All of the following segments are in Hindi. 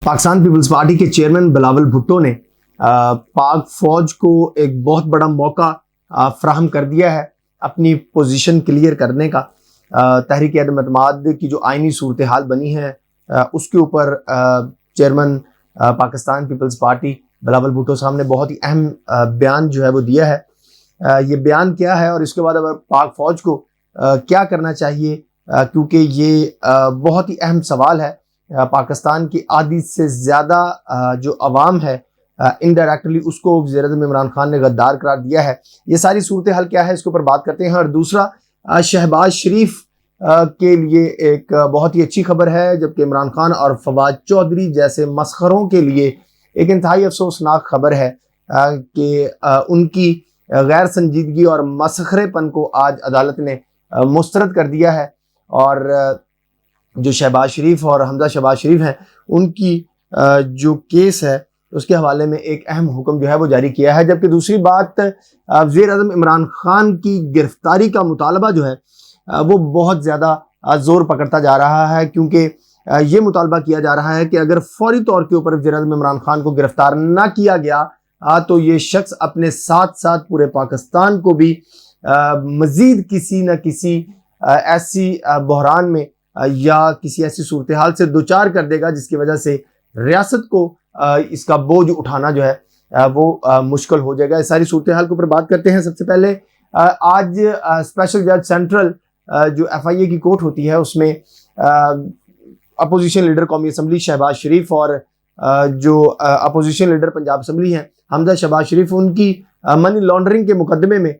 पाकिस्तान पीपल्स पार्टी के चेयरमैन बिलावल भुट्टो ने पाक फौज को एक बहुत बड़ा मौका फ्राहम कर दिया है अपनी पोजीशन क्लियर करने का। तहरीक अदम-ए-एतमाद की जो आइनी सूरत हाल बनी है उसके ऊपर chairman Pakistan People's Party Bilawal Bhutto साहब ने बहुत ही अहम बयान जो है वो दिया है। ये बयान क्या है और इसके बाद अब पाक फौज को क्या करना चाहिए, क्योंकि ये बहुत ही अहम सवाल है। पाकिस्तान की आधी से ज़्यादा जो अवाम है इनडायरेक्टली उसको वज़ीर-ए-आज़म इमरान खान ने गद्दार करार दिया है। ये सारी सूरत हाल क्या है इसके ऊपर बात करते हैं। और दूसरा शहबाज शरीफ के लिए एक बहुत ही अच्छी खबर है, जबकि इमरान खान और फवाद चौधरी जैसे मसखरों के लिए एक इंतहाई अफसोसनाक खबर है कि उनकी गैर संजीदगी और मसखरेपन को आज अदालत ने मुस्तरद कर दिया है। और जो शहबाज शरीफ और हमजा शहबाज शरीफ हैं उनकी जो केस है उसके हवाले में एक अहम हुक्म जो है वो जारी किया है। जबकि दूसरी बात, वज़ीर-ए-आज़म इमरान खान की गिरफ्तारी का मुतालबा जो है वो बहुत ज़्यादा जोर पकड़ता जा रहा है, क्योंकि ये मुतालबा किया जा रहा है कि अगर फौरी तौर के ऊपर वज़ीर-ए-आज़म इमरान खान को गिरफ्तार ना किया गया तो ये शख्स अपने साथ साथ पूरे पाकिस्तान को भी मज़ीद किसी न किसी ऐसी बहरान में या किसी ऐसी सूरत हाल से दो चार कर देगा जिसकी वजह से रियासत को इसका बोझ उठाना जो है वो मुश्किल हो जाएगा। इस सारी सूरत हाल के ऊपर बात करते हैं। सबसे पहले आज स्पेशल जज सेंट्रल जो FIA की कोर्ट होती है उसमें अपोजिशन लीडर कौमी असम्बली शहबाज शरीफ और जो अपोजिशन लीडर पंजाब असम्बली हैं हमजा शहबाज शरीफ, उनकी मनी लॉन्ड्रिंग के मुकदमे में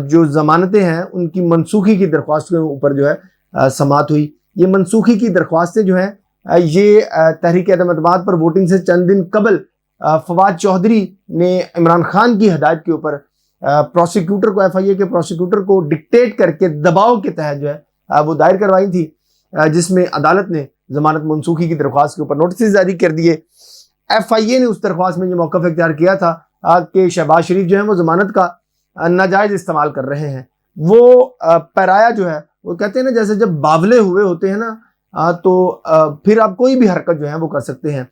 जो जमानतें हैं उनकी मनसूखी की दरख्वास्त के ऊपर जो है समाअत हुई। ये मनसूखी की दरख्वास्तें जो हैं ये तहरीक अदम-ए-एतमाद पर वोटिंग से चंद दिन कबल फवाद चौधरी ने इमरान खान की हदायत के ऊपर प्रोसिक्यूटर को, FIA के प्रोसिक्यूटर को डिक्टेट करके दबाव के तहत जो है वो दायर करवाई थी, जिसमें अदालत ने जमानत मनसूखी की दरख्वास्त के ऊपर नोटिस जारी कर दिए। FIA ने उस दरख्वास्त में ये मौक़िफ़ इख्तियार किया था कि शहबाज शरीफ जो है वो जमानत का नाजायज़ इस्तेमाल कर रहे हैं। वो पैराया जो है वो कहते हैं ना, जैसे जब बावले हुए होते हैं ना तो फिर आप कोई भी हरकत जो है वो कर सकते हैं।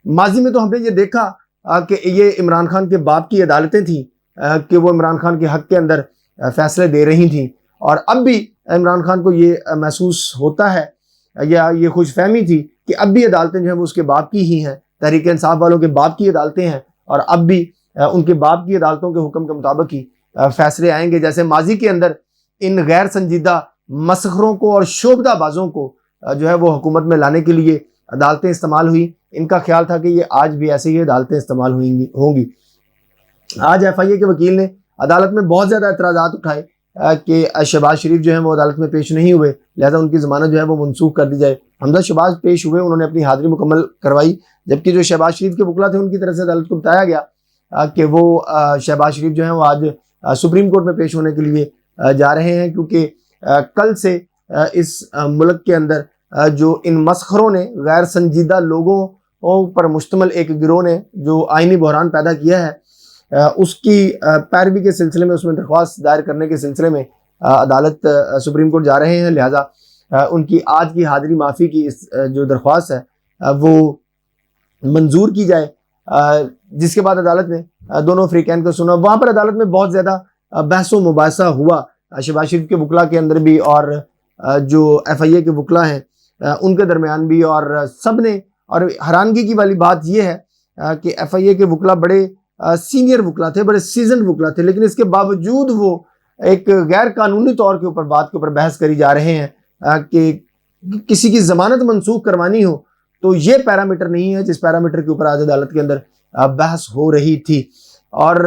माजी में तो हमने ये देखा कि ये इमरान खान के बाप की अदालतें थी कि वो इमरान खान के हक के अंदर फैसले दे रही थी, और अब भी इमरान खान को ये महसूस होता है या ये खुशफहमी थी कि अब भी अदालतें जो हैं वो उसके बाप की ही हैं, तहरीक इंसाफ वालों के बाप की अदालतें हैं, और अब भी उनके बाप की अदालतों के हुक्म के मुताबिक ही फैसले आएंगे। जैसे माजी के अंदर इन गैर संजीदा मसखरों को और शोबदाबाजों को जो है वो हुकूमत में लाने के लिए अदालतें इस्तेमाल हुई, इनका ख्याल था कि ये आज भी ऐसे ही अदालतें इस्तेमाल होंगी। आज FIA के वकील ने अदालत में बहुत ज़्यादा एतराज़ात उठाए कि शहबाज शरीफ जो है वो अदालत में पेश नहीं हुए, लिहाजा उनकी ज़मानत जो है वो मनसूख कर दी जाए। हमजा शहबाज पेश हुए, उन्होंने अपनी हाज़िरी मुकम्मल करवाई, जबकि जो शहबाज शरीफ के वकला थे उनकी तरफ से अदालत को बताया गया कि वो शहबाज शरीफ जो है वो आज सुप्रीम कोर्ट में पेश होने के लिए जा रहे हैं, क्योंकि कल से इस मुल्क के अंदर जो इन मसखरों ने गैर संजीदा लोगों पर मुश्तमल एक गिरोह ने जो आइनी बहरान पैदा किया है उसकी पैरवी के सिलसिले में, उसमें दरख्वास्त दायर करने के सिलसिले में अदालत सुप्रीम कोर्ट जा रहे हैं। लिहाजा उनकी आज की हाज़िरी माफ़ी की इस जो दरख्वास्त है वो मंजूर की जाए, जिसके बाद अदालत ने दोनों फ्रीकैन को सुना। वहाँ पर अदालत में बहुत ज़्यादा बहसो मुबासा हुआ शहबाज शरीफ के वकला के अंदर भी और जो FIA के वकला हैं उनके दरमियान भी, और सब ने, और हैरानगी की वाली बात यह है कि FIA के वकला बड़े सीनियर वकला थे, बड़े सीजन वकला थे, लेकिन इसके बावजूद वो एक गैर कानूनी तौर के ऊपर बात के ऊपर बहस करी जा रहे हैं कि किसी की ज़मानत मनसूख करवानी हो तो ये पैरामीटर नहीं है जिस पैरामीटर के ऊपर आज अदालत के अंदर बहस हो रही थी। और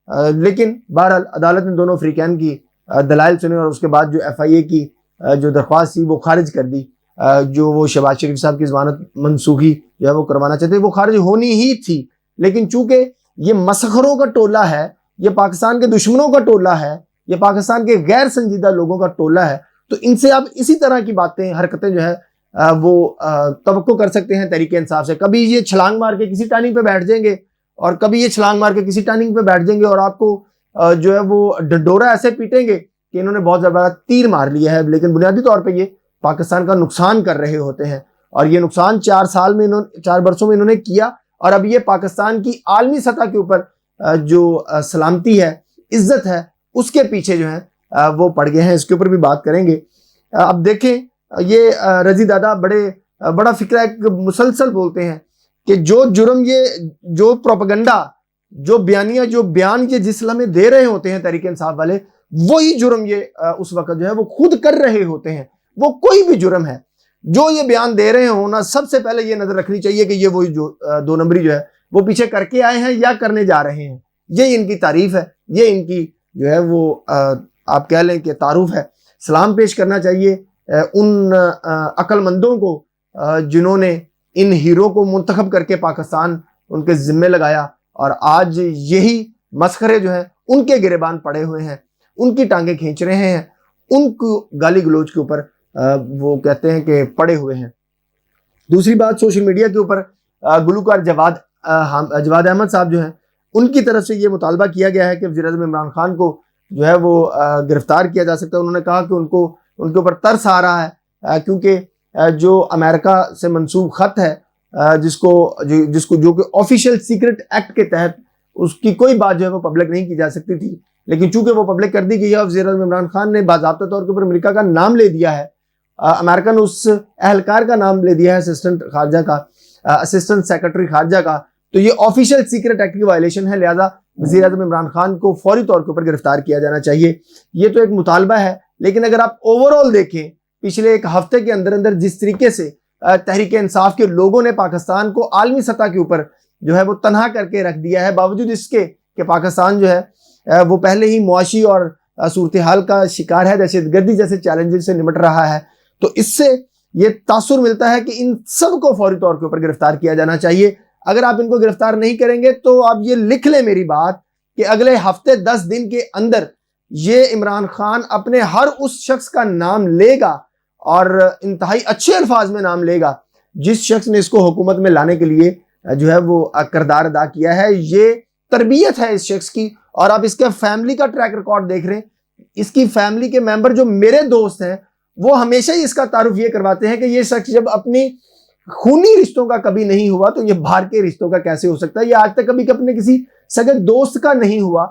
लेकिन बहरहाल अदालत ने दोनों फ्रीकैन की दलाइल सुने और उसके बाद जो FIA की जो दरख्वास्त थी वो खारिज कर दी। जो वो शहबाज शरीफ साहब की ज़मानत मनसूखी जो है वो करवाना चाहते वो खारिज होनी ही थी, लेकिन चूंकि ये मसखरों का टोला है, ये पाकिस्तान के दुश्मनों का टोला है, ये पाकिस्तान के गैर संजीदा लोगों का टोला है, तो इनसे आप इसी तरह की बातें, हरकतें जो है वो तवक्को कर सकते हैं तरीके इंसाफ से। कभी ये छलांग मार के किसी टर्निंग पे बैठ जाएंगे और कभी ये छलांग मार के किसी टर्निंग पे बैठ जाएंगे और आपको जो है वो डंडोरा ऐसे पीटेंगे कि इन्होंने बहुत ज़्यादा तीर मार लिया है, लेकिन बुनियादी तौर पर ये पाकिस्तान का नुकसान कर रहे होते हैं। और ये नुकसान 4 वर्षों में इन्होंने किया। और अब ये पाकिस्तान की आलमी सतह के ऊपर जो सलामती है, इज्जत है, उसके पीछे जो है वो पड़ गए हैं। इसके ऊपर भी बात करेंगे। अब देखें, ये रजी दादा बड़ा फिक्रा एक मुसलसल बोलते हैं कि जो जुर्म ये जो प्रोपेगेंडा, जो बयानिया, जो बयान ये जिस लम्हे दे रहे होते हैं तहरीक इंसाफ वाले, वही जुर्म ये उस वक्त जो है वो खुद कर रहे होते हैं। वो कोई भी जुर्म है जो ये बयान दे रहे हो ना, सबसे पहले ये नजर रखनी चाहिए कि ये वही जो 2 नंबरी जो है वो पीछे करके आए हैं या करने जा रहे हैं। ये इनकी तारीफ है, ये इनकी जो है वो आप कह लें कि तारुफ है। सलाम पेश करना चाहिए उन अक्लमंदों को जिन्होंने इन हीरो को मुंतखब करके पाकिस्तान उनके जिम्मे लगाया, और आज यही मसखरे जो है उनके गिरेबान पड़े हुए हैं, उनकी टांगे खींच रहे हैं, उनको गाली गलोच के ऊपर वो कहते हैं कि पड़े हुए हैं। दूसरी बात, सोशल मीडिया के ऊपर गुलूकार जवाद अहमद साहब जो हैं, उनकी तरफ से ये मुतालबा किया गया है कि वज़ीर-ए-आज़म इमरान खान को जो है वो गिरफ्तार किया जा सकता है। उन्होंने कहा कि उनके ऊपर तरस आ रहा है क्योंकि जो अमेरिका से मंसूब ख़त है जिसको जो कि ऑफिशियल सीक्रेट एक्ट के तहत उसकी कोई बात जो है वो पब्लिक नहीं की जा सकती थी, लेकिन चूंकि वो पब्लिक कर दी गई है, वज़ीर-ए-आज़म इमरान खान ने बाज़ाब्ता तौर के ऊपर अमेरिका का नाम ले दिया है, अमेरिका ने उस एहलकार का नाम ले दिया है असिस्टेंट सेक्रेटरी खारजा का, तो ये ऑफिशियल सीक्रेट एक्ट की वायलेशन है। लिहाजा वज़ीर-ए-आज़म इमरान खान को फौरी तौर के ऊपर गिरफ्तार किया जाना चाहिए। ये तो एक मुतालबा है, लेकिन अगर आप ओवरऑल देखें पिछले एक हफ्ते के अंदर अंदर जिस तरीके से तहरीक इंसाफ के लोगों ने पाकिस्तान को आलमी सतह के ऊपर जो है वो तनहा करके रख दिया है, बावजूद इसके कि पाकिस्तान जो है वो पहले ही मुआशी और सूरत हाल का शिकार है, दहशतगर्दी जैसे चैलेंजेस से निपट रहा है, तो इससे ये तासुर मिलता है कि इन सब को फौरी तौर के ऊपर गिरफ्तार किया जाना चाहिए। अगर आप इनको गिरफ्तार नहीं करेंगे तो आप ये लिख लें मेरी बात कि अगले हफ्ते 10 दिन के अंदर ये इमरान खान अपने हर उस शख्स का नाम लेगा और इंतहाई अच्छे अल्फाज में नाम लेगा जिस शख्स ने इसको हुकूमत में लाने के लिए जो है वो किरदार अदा किया है। ये तरबियत है इस शख्स की, और आप इसके फैमिली का ट्रैक रिकॉर्ड देख रहे हैं। इसकी फैमिली के मेंबर जो मेरे दोस्त हैं वो हमेशा ही इसका तारुफ ये करवाते हैं कि ये शख्स जब अपनी खूनी रिश्तों का कभी नहीं हुआ तो ये बाहर के रिश्तों का कैसे हो सकता है, ये आज तक कभी अपने किसी सगे दोस्त का नहीं हुआ,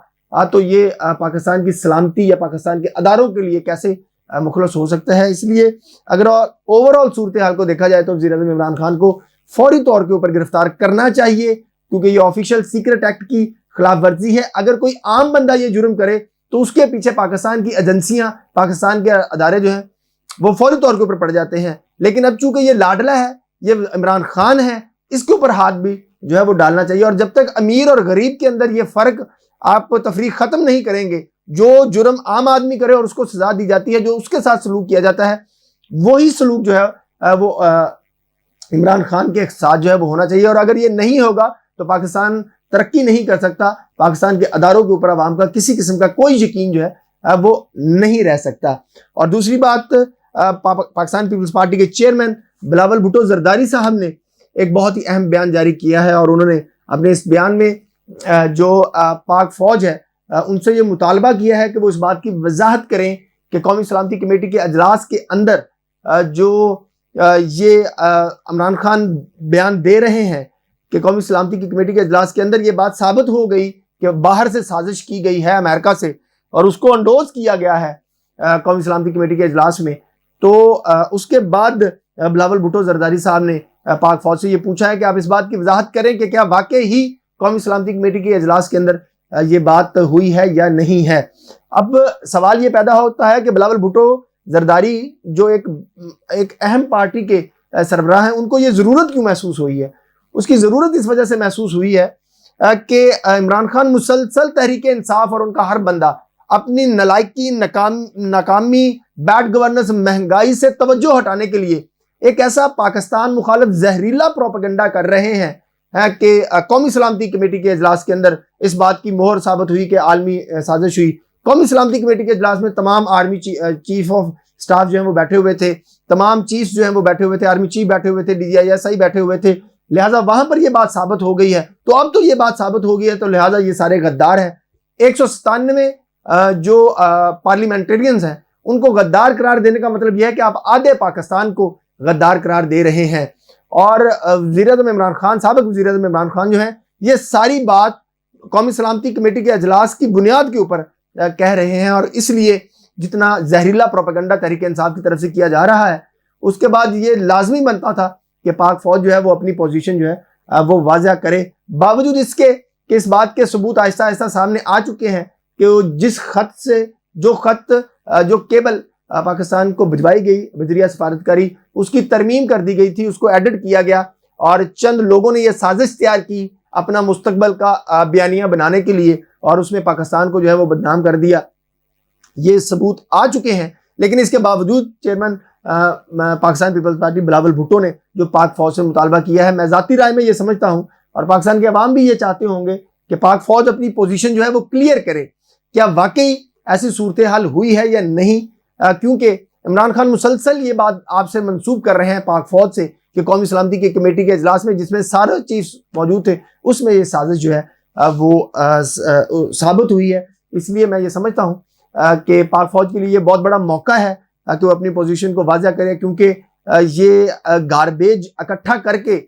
तो ये पाकिस्तान की सलामती या पाकिस्तान के अदारों के लिए कैसे मुखलस हो सकता है। इसलिए अगर ओवरऑल सूरत हाल को देखा जाए तो वज़ीर-ए-आज़म इमरान खान को फौरी तौर के ऊपर गिरफ्तार करना चाहिए, क्योंकि ये ऑफिशियल सीक्रेट एक्ट की खिलाफ वर्जी है। अगर कोई आम बंदा ये जुर्म करे तो उसके पीछे पाकिस्तान की एजेंसियां, पाकिस्तान के अदारे जो हैं वो फौरी तौर के ऊपर पड़ जाते हैं। लेकिन अब चूंकि ये लाडला है, ये इमरान खान है, इसके ऊपर हाथ भी जो है वो डालना चाहिए। और जब तक अमीर और गरीब के अंदर ये फर्क आप तफरीक खत्म नहीं करेंगे, जो जुर्म आम आदमी करे और उसको सजा दी जाती है, जो उसके साथ सलूक किया जाता है, वही सलूक जो है वो इमरान खान के साथ जो है वो होना चाहिए। और अगर ये नहीं होगा तो पाकिस्तान तरक्की नहीं कर सकता, पाकिस्तान के अदारों के ऊपर आवाम का किसी किस्म का कोई यकीन जो है वो नहीं रह सकता। और दूसरी बात, पाकिस्तान पीपल्स पार्टी के चेयरमैन बिलावल भुट्टो जरदारी साहब ने एक बहुत ही अहम बयान जारी किया है, और उन्होंने अपने इस बयान में जो पाक फौज है उनसे ये मुतालबा किया है कि वो इस बात की वजाहत करें कि कौमी सलामती कमेटी के अजलास के अंदर जो ये इमरान खान बयान दे रहे हैं कि कौमी सलामती की कमेटी के अजलास के अंदर ये बात साबित हो गई कि बाहर से साजिश की गई है अमेरिका से, और उसको अंडोज किया गया है कौमी सलामती कमेटी के अजलास में। तो उसके बाद बिलावल भुट्टो जरदारी साहब ने पाक फौज से ये पूछा है कि आप इस बात की वजाहत करें कि क्या वाकई ही कौमी सलामती कमेटी के अजलास के अंदर ये बात हुई है या नहीं है। अब सवाल ये पैदा होता है कि बिलावल भुट्टो जरदारी जो एक अहम पार्टी के सरबराह हैं, उनको ये ज़रूरत क्यों महसूस हुई है। उसकी ज़रूरत इस वजह से महसूस हुई है कि इमरान खान मुसलसल तहरीक इंसाफ और उनका हर बंदा अपनी नलायकी, नाकामी, बैड गवर्नेंस, महंगाई से तवज्जो हटाने के लिए एक ऐसा पाकिस्तान मुखालिफ जहरीला प्रोपेगेंडा कर रहे हैं कि कौमी सलामती कमेटी के इजलास के अंदर इस बात की मोहर साबित हुई कि आलमी साजिश हुई। कौमी सलामती कमेटी के इजलास में तमाम आर्मी चीफ ऑफ स्टाफ जो है वो बैठे हुए थे, तमाम चीफ जो है वो बैठे हुए थे, आर्मी चीफ बैठे हुए थे, DGISI बैठे हुए थे, लिहाजा वहां पर ये बात साबित हो गई है। तो अब तो ये बात साबित हो गई है, तो लिहाजा ये सारे गद्दार हैं। 197 जो पार्लियामेंटेरियंस हैं उनको गद्दार करार देने का मतलब यह है कि आप आधे पाकिस्तान को गद्दार करार दे रहे हैं। और वज़ीर-ए-आज़म इमरान खान, साबिक वज़ीर-ए-आज़म इमरान खान जो है, ये सारी बात कौमी सलामती कमेटी के अजलास की बुनियाद के ऊपर कह रहे हैं। और इसलिए जितना जहरीला प्रोपेगेंडा तहरीक इंसाफ की तरफ से किया जा रहा है, उसके बाद ये लाजमी बनता था कि पाक फौज जो है वो अपनी पोजीशन जो है वो वाज़ह करे। बावजूद इसके कि इस बात के सबूत आहिस्ता आहिस्ता सामने आ चुके हैं कि वो जिस खत से जो केबल पाकिस्तान को भिजवाई गई वज़ीरिया सफारतकारी, उसकी तरमीम कर दी गई थी, उसको एडिट किया गया और चंद लोगों ने यह साजिश तैयार की अपना मुस्तकबल का बयानिया बनाने के लिए, और उसमें पाकिस्तान को जो है वो बदनाम कर दिया। ये सबूत आ चुके हैं, लेकिन इसके बावजूद chairman Pakistan People's Party Bilawal Bhutto ने जो पाक फौज से मुतालबा किया है, मैं ज़ाती राय में ये समझता हूँ और पाकिस्तान के अवाम भी ये चाहते होंगे कि पाक फौज अपनी पोजीशन जो है वो क्लियर करे, क्या वाकई ऐसी सूरत हाल हुई है या नहीं। क्योंकि इमरान खान मुसलसल ये बात आपसे मंसूब कर रहे हैं पाक फौज से कि कौमी सलामती की कमेटी के इजलास में जिसमें सारे चीफ मौजूद थे, उसमें ये साजिश जो है वो साबित हुई है। इसलिए मैं ये समझता हूँ कि पाक फौज के लिए ये बहुत बड़ा मौका है कि वो अपनी पोजीशन को वाज़ह करे, क्योंकि ये गार्बेज इकट्ठा करके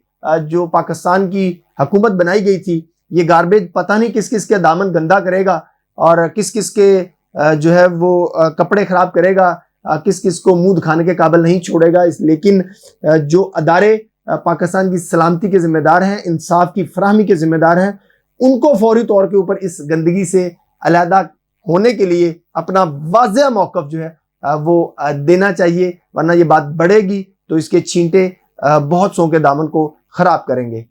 जो पाकिस्तान की हुकूमत बनाई गई थी, ये गार्बेज पता नहीं किस किस के दामन गंदा करेगा और किस किस के जो है वो कपड़े ख़राब करेगा, किस किस को मुंह दिखाने के काबिल नहीं छोड़ेगा। लेकिन जो अदारे पाकिस्तान की सलामती के ज़िम्मेदार हैं, इंसाफ की फराहमी के ज़िम्मेदार हैं, उनको फौरी तौर के ऊपर इस गंदगी से अलहदा होने के लिए अपना वाज़ेह मौक़िफ़ जो है वो देना चाहिए, वरना ये बात बढ़ेगी तो इसके छींटे बहुत सौ के दामन को ख़राब करेंगे।